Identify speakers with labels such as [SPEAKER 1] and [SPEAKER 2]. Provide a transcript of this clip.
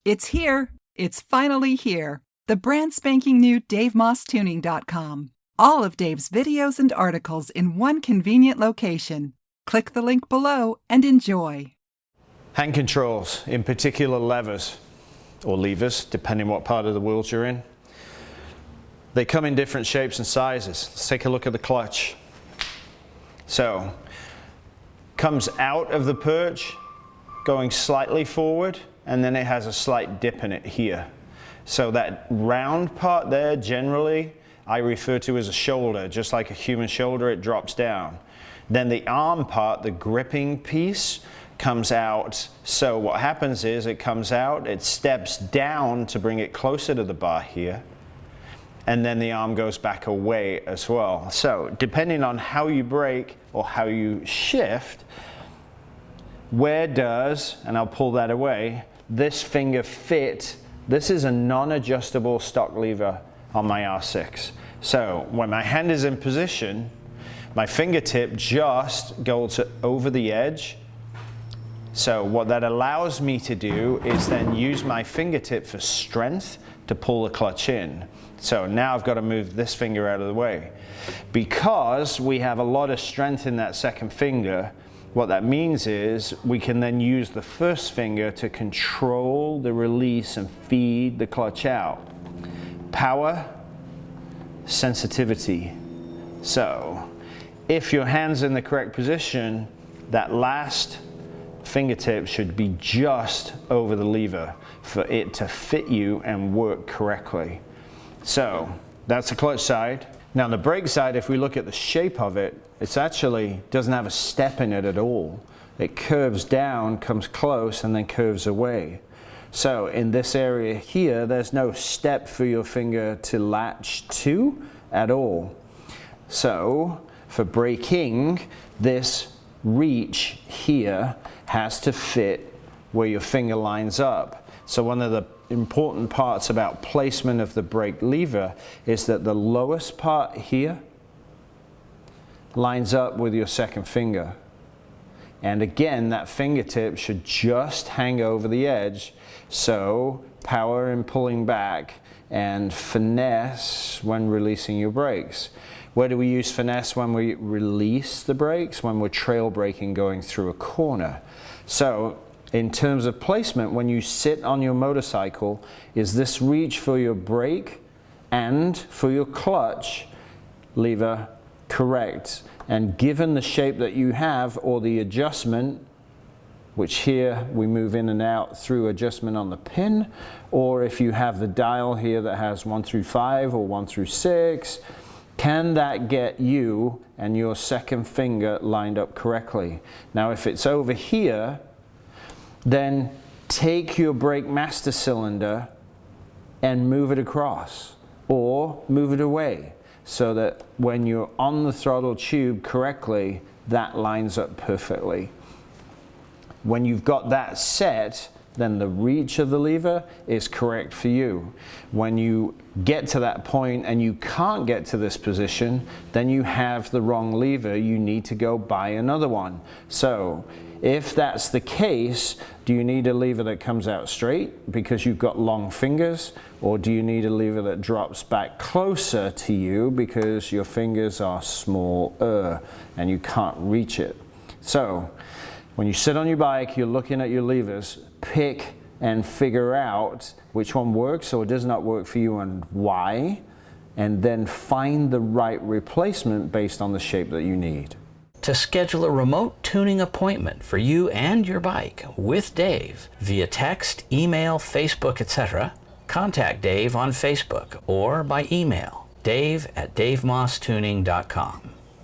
[SPEAKER 1] It's here. It's finally here. The brand spanking new DaveMossTuning.com. All of Dave's videos and articles in one convenient location. Click the link below and enjoy.
[SPEAKER 2] Hand controls, in particular levers, or levers, depending what part of the world you're in. They come in different shapes and sizes. Let's take a look at the clutch. So, comes out of the perch, going slightly forward, and then it has a slight dip in it here. So that round part there, generally, I refer to as a shoulder. Just like a human shoulder, it drops down. Then the arm part, the gripping piece, comes out. So what happens is it comes out, it steps down to bring it closer to the bar here, and then the arm goes back away as well. So depending on how you brake or how you shift, where does, and I'll pull that away, this finger fit? This is a non-adjustable stock lever on my R6. So when my hand is in position, my fingertip just goes over the edge. So what that allows me to do is then use my fingertip for strength to pull the clutch in. So now I've got to move this finger out of the way. Because we have a lot of strength in that second finger, what that means is we can then use the first finger to control the release and feed the clutch out. Power, sensitivity. So if your hand's in the correct position, that last fingertip should be just over the lever for it to fit you and work correctly. So that's the clutch side. Now on the brake side, if we look at the shape of it, it's actually doesn't have a step in it at all. It curves down, comes close, and then curves away. So in this area here, there's no step for your finger to latch to at all. So for braking, this reach here has to fit where your finger lines up. So one of the important parts about placement of the brake lever is that the lowest part here lines up with your second finger. And again, that fingertip should just hang over the edge. So power in pulling back and finesse when releasing your brakes. Where do we use finesse when we release the brakes? When we're trail braking going through a corner. So in terms of placement, when you sit on your motorcycle, is this reach for your brake and for your clutch lever correct? And given the shape that you have, or the adjustment, which here we move in and out through adjustment on the pin, or if you have the dial here that has 1 through 5 or 1 through 6, can that get you and your second finger lined up correctly? Now if it's over here, then take your brake master cylinder and move it across, or move it away, so that when you're on the throttle tube correctly, that lines up perfectly. When you've got that set, then the reach of the lever is correct for you. When you get to that point and you can't get to this position, then you have the wrong lever. You need to go buy another one. So if that's the case, do you need a lever that comes out straight because you've got long fingers, or do you need a lever that drops back closer to you because your fingers are smaller and you can't reach it? So when you sit on your bike, you're looking at your levers, pick and figure out which one works or does not work for you and why, and then find the right replacement based on the shape that you need.
[SPEAKER 3] To schedule a remote tuning appointment for you and your bike with Dave via text, email, Facebook, etc., contact Dave on Facebook or by email, dave@davemosstuning.com.